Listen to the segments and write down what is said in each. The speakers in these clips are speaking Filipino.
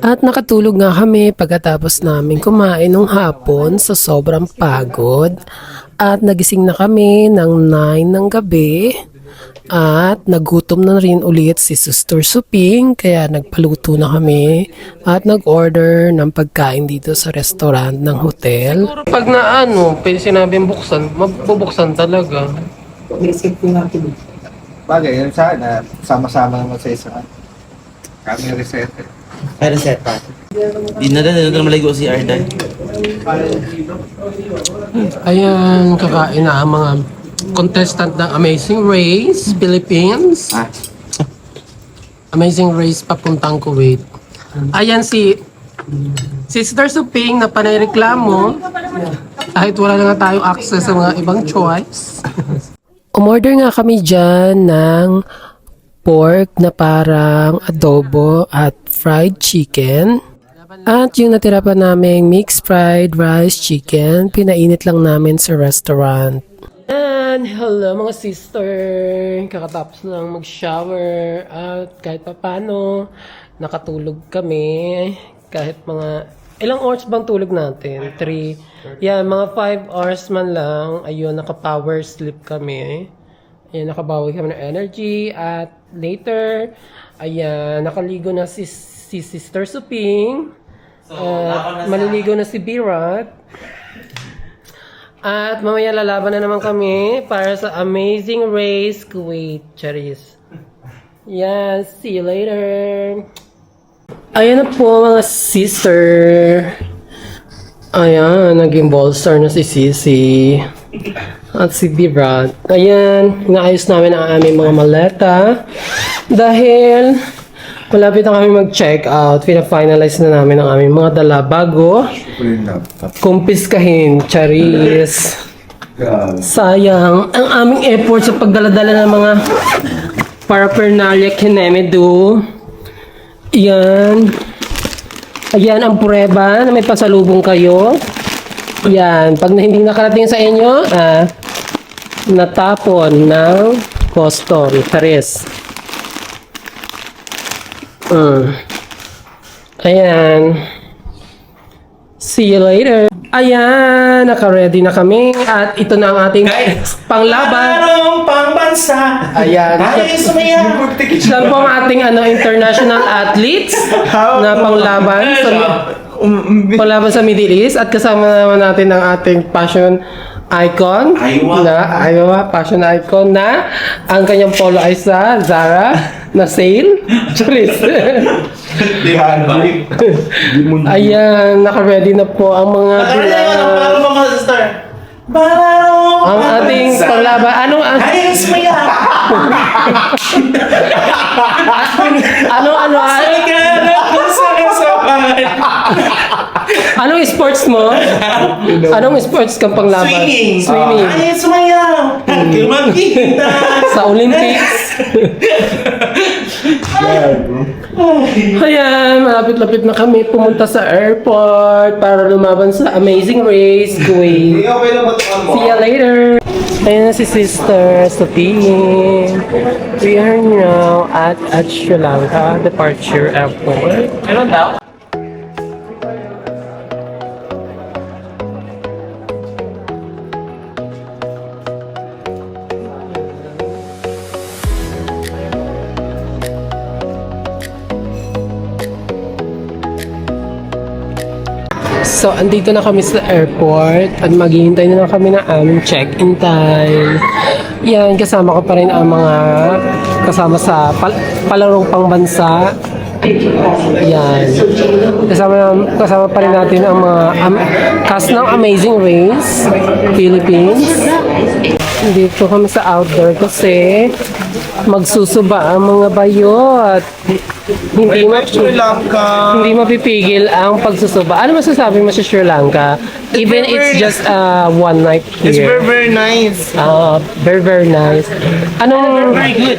At nakatulog nga kami pagkatapos namin kumain ng hapon sa sobrang pagod. At nagising na kami ng 9 ng gabi. At nagutom na rin ulit si Sister Suping kaya nagpaluto na kami at nag-order ng pagkain dito sa restaurant ng hotel. Siguro pag na sinabing buksan, magbubuksan talaga. Naisip ko natin. Bagay, yun sana, sama-sama naman sa isang kami reset. Ay, reset pa. Di na din maligo si Arday. Ayan, kakain na ang mga contestant ng Amazing Race Philippines. Amazing Race papuntang Kuwait. Ayan si Sister Suping na panayreklamo kahit wala na nga tayong access sa mga ibang choice. Umorder nga kami dyan ng pork na parang adobo at fried chicken. At yung natira pa naming mixed fried rice chicken, pinainit lang namin sa restaurant. And hello mga sister! Kakatapos lang mag-shower at kahit papano nakatulog kami. Kahit mga ilang hours bang tulog natin? 3. Yan, mga 5 hours man lang. Ayun, naka-power sleep kami. Ayan, nakabawi kami ng energy. At later, ayan, nakaligo na si Sister Suping. At maliligo na si Birat. At mamaya lalaban na naman kami para sa Amazing Race Kuwait. Charis. Yan, see you later. Ayan na po mga sister. Ayan, naging ballstar na si Sisi. At si Birat. Ayan, inaayos namin ang aming mga maleta. Dahil malapit na kami mag-check out. Pina-finalize na namin ang aming mga dala bago kumpiskahin. Charis. Sayang ang aming effort sa pagdaladala ng mga paraphernalia kinemedo. Yan. Ayan ang prueba na may pasalubong kayo. Yan. Pag hindi nakarating sa inyo, natapon ng custom. Charis. Ayan. See you later. Ayan, naka-ready na kami. At ito na ang ating panglaban. Anong pangbansa? Ayan. Siya po ang ating international athletes na panglaban sa Middle East. At kasama naman natin ang ating passion icon fashion icon na ang kanyang polo ay sa Zara na sale. Charis. Ayan, naka-ready na po ang mga ang ating panglaban. Anong anong sports mo? Anong sports kang panglaban? Swimming. Ay, sumayaw! Sa Olympics. Ayan, malapit-lapit na kami pumunta sa airport para lumaban sa Amazing Race Kuwait. See you later! Ayan na si Sister Sophie. We are now at Sri Lanka Departure Airport. Meron daw? So, andito na kami sa airport at maghihintay na lang kami ng aming check-in time. Yan, kasama ko pa rin ang mga kasama sa palarong pangbansa. Yan. Kasama pa rin natin ang mga cast ng Amazing Race Philippines. Dito kami sa outdoor kasi magsusuba ang mga bayo at hindi mapipigil ang pagsusuba. Ano masasabi mo sa Sri Lanka? Even it's just one night here. It's very, very nice. Very, very nice. Anong... Very good.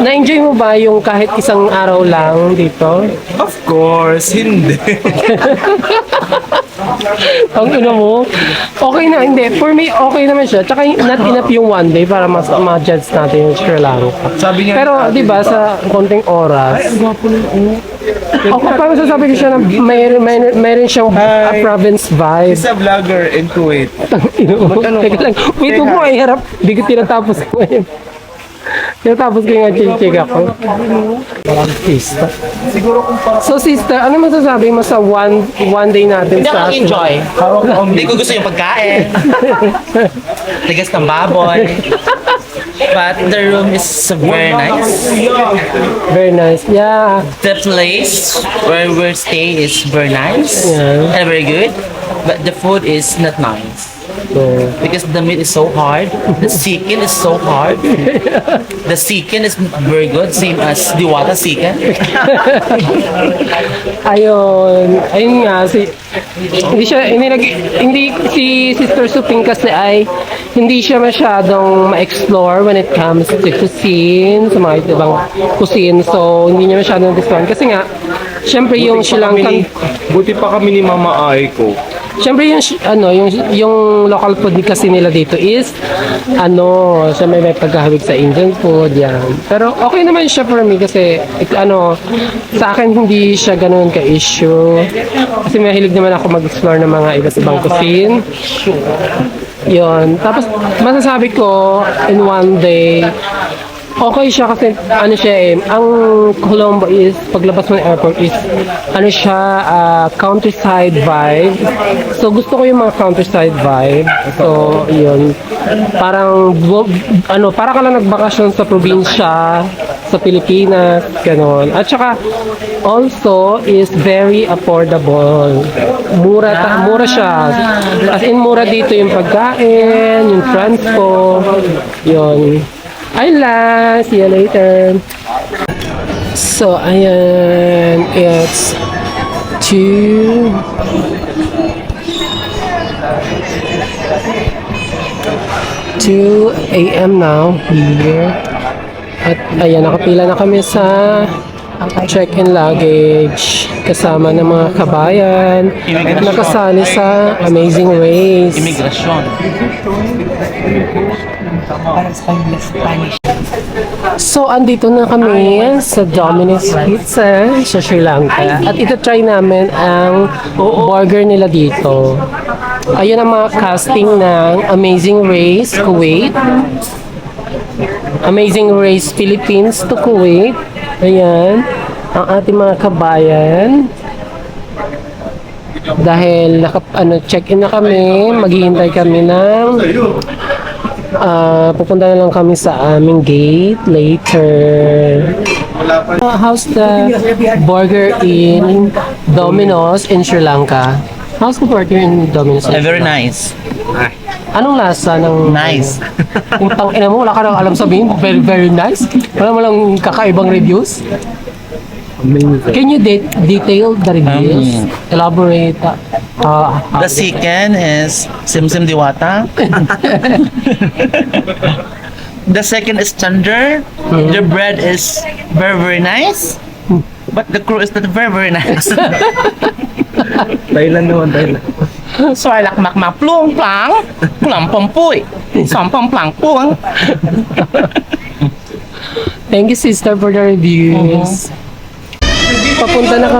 Na-enjoy mo ba yung kahit isang araw lang dito? Of course, hindi. Ang ina mo, okay na, hindi. For me, okay naman siya. Tsaka not enough yung one day para mas ma-judge natin yung Sri Lanka. Sabi niya, pero, di ba, sa konting oras, Ako parang sasabi ko siya na mayroon siyang province vibe. He's a vlogger in Kuwait. Teka lang, wait, huwag mo iharap. Hindi ko tinatapos ko ngayon. Tinatapos ko yung chill-chill ako. Sister. So sister, ano masasabi mo sa one day natin Hindi sa ako enjoy. Hindi ko gusto yung pagkain. Tigas ng baboy. But the room is very nice. Very nice. Yeah. The place where we stay is very nice Yeah. and very good. But the food is not nice. So, Because the meat is so hard. The chicken is so hard. The chicken is not very good. Same as Diwata chicken. ayun nga hindi si Sister Suping kasi ay hindi siya masyadong ma-explore when it comes to cuisine, sa mga ibang cuisine. So, hindi niya masyadong gustuhan kasi nga syempre yung Sri Lankan, Buti pa kami ni Mama Aiko. syempre yung local food kasi nila dito is siya may pagkahawig sa Indian food yan. Pero okay naman siya for me kasi sa akin hindi siya ganoon ka-issue. Kasi mahilig naman ako mag-explore ng mga iba't ibang cuisine. Yun. Tapos masasabi ko in one day okay siya kasi ang Colombo is paglabas mo ng airport is countryside vibe. So gusto ko yung mga countryside vibe. So yun. Parang para ka lang nagbakasyon sa probinsya sa Pilipinas, ganon. At saka also is very affordable. Mura siya. As in mura dito yung pagkain, yung transport, yun. Ayla, see you later. So, ayan, it's 2 a.m. now here. At ayan, nakapila na kami sa check-in luggage kasama ng mga kabayan at nakasali sa Amazing Race. Immigration. So, andito na kami sa Domino's Pizza sa Sri Lanka. At ito-try namin ang burger nila dito. Ayun ang mga casting ng Amazing Race Kuwait. Amazing Race Philippines to Kuwait. Ayan. Ang ating mga kabayan. Dahil check-in na kami, maghihintay kami ng pupunta na lang kami sa aming gate later. How's the burger in Domino's in Sri Lanka? How's the burger in Domino's? Very nice. Anong lasa ng... Nice. Utang ina mo, wala ka nang alam sabihin. Very, very nice. Wala mo lang kakaibang reviews. Can you detail the reviews? Elaborate. The chicken is Simsim Diwata. The second is tender. The bread is very, very nice. But the crew is not very, very nice. Thailand naman, Thailand. So I like mak plung plang, plang pampuy, som pang plang puang. Thank you, sister, for the reviews. Papunta na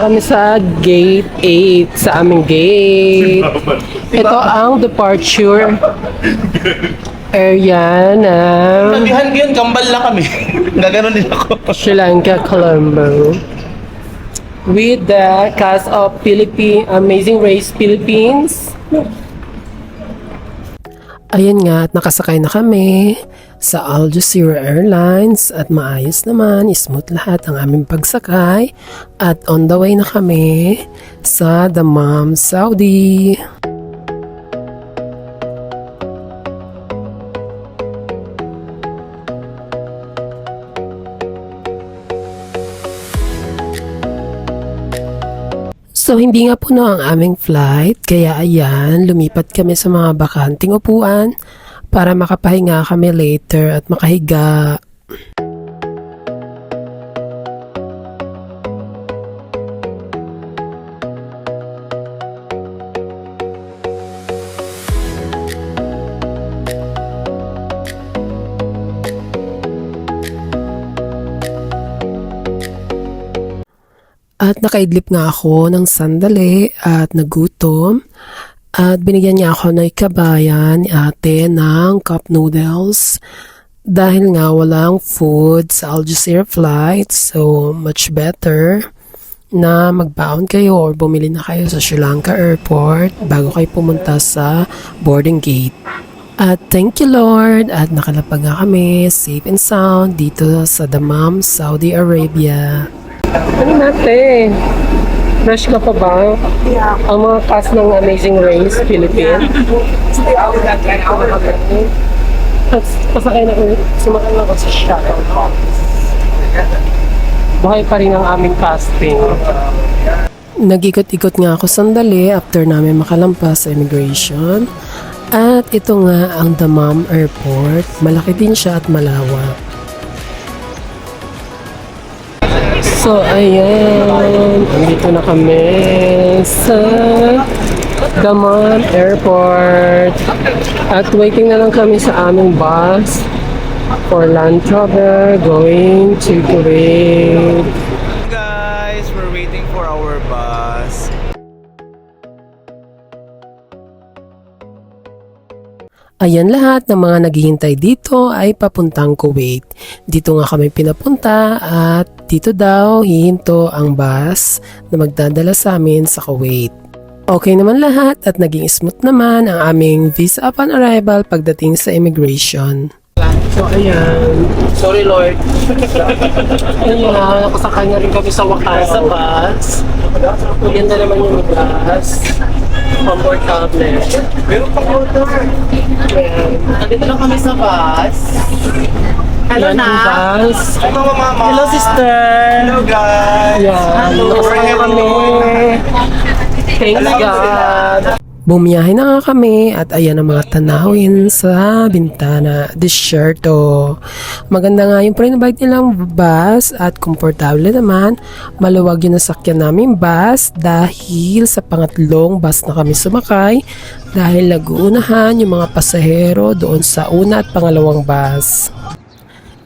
kami sa gate 8, sa aming gate. Ito ang departure area ng Sabihan ko yun, kambal na kami. Gaganon din ako. Sri Lanka, Colombo. With the cast of Amazing Race Philippines. Ayan nga, at nakasakay na kami sa Al Jazeera Airlines at maayos naman, smooth lahat ang aming pagsakay at on the way na kami sa Dammam, Saudi. So, hindi nga puno ang aming flight, kaya ayan, lumipat kami sa mga bakanting upuan para makapahinga kami later at makahiga. At nakaidlip nga ako ng sandali at nagutom. At binigyan niya ako ng kabayan ni ate ng cup noodles. Dahil nga walang food sa Algeciras flight, so much better na magbaon kayo or bumili na kayo sa Sri Lanka airport bago kayo pumunta sa boarding gate. At thank you Lord at nakalapag nga kami safe and sound dito sa Dammam, Saudi Arabia. Ano natin? Fresh ka pa ba? Ang mga cast ng Amazing Race, Philippines. At pasakay na ulit. Sumakay na ako sa shuttle box. Buhay pa rin ang aming casting. Nag-ikot-ikot nga ako sandali after namin makalampas sa immigration. At ito nga ang Dammam Airport. Malaki din siya at malawak. So, ayan. Andito na kami sa Dammam Airport. At waiting na lang kami sa aming bus for land travel going to Kuwait. Guys, we're waiting for our bus. Ayan, lahat ng mga naghihintay dito ay papuntang Kuwait. Dito nga kami pinapunta at dito daw hihinto ang bus na magdadala sa amin sa Kuwait. Okay naman lahat at naging smooth naman ang aming visa upon arrival pagdating sa immigration. So ayan, sorry Lord. Ayan, nakasakay na rin kami sa wakas sa bus. Maganda naman yung bus. Comfortable. Meron pa ko ito. Nandito lang kami sa bus. Hello Ayan ang na. bus. Hello, mama. Hello sister. Hello, guys. Ayan, nakasakay na kami. Thanks God. Bumiyahe na nga kami at ayan ang mga tanawin sa bintana. Desierto. Maganda nga yung pre-invite nilang bus at komportable naman. Maluwag yung nasakyan namin bus dahil sa pangatlong bus na kami sumakay dahil nag-uunahan yung mga pasahero doon sa una at pangalawang bus.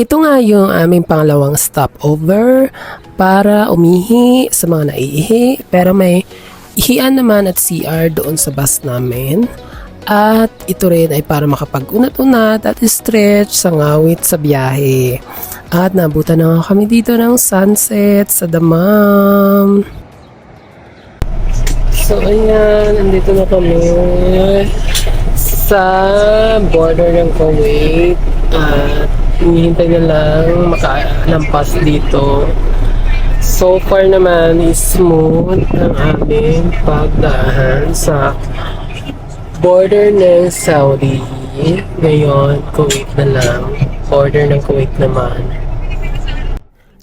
Ito nga yung aming pangalawang stopover para umihi sa mga naiihi pero may ihian naman at CR doon sa bus namin. At ito rin ay para makapag-unat-unat at stretch sa ngawit sa biyahe. At nabutan na nga kami dito ng sunset sa Dammam. So ayan, nandito na kami sa border ng Kuwait. At hinihintay na lang makalampas dito. So far naman is smooth ang aming pagdaan sa border ng Saudi. Ngayon, Kuwait na lang. Border ng Kuwait naman.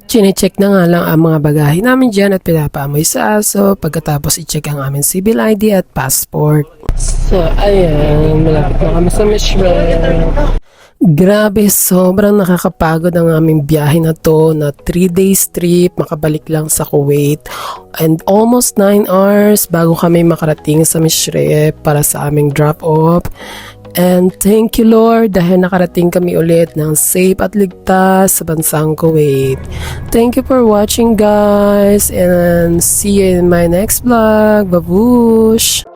Chine-check na nga lang ang mga bagahe namin dyan at pinapaamoy sa aso pagkatapos i-check ang aming civil ID at passport. So, ayan. Malapit na kami sa Mishra. Grabe, sobrang nakakapagod ang aming biyahe na to na 3 days trip, makabalik lang sa Kuwait and almost 9 hours bago kami makarating sa Mishra para sa aming drop-off. And thank you Lord dahil nakarating kami ulit ng safe at ligtas sa bansang Kuwait. Thank you for watching guys and see you in my next vlog. Babush!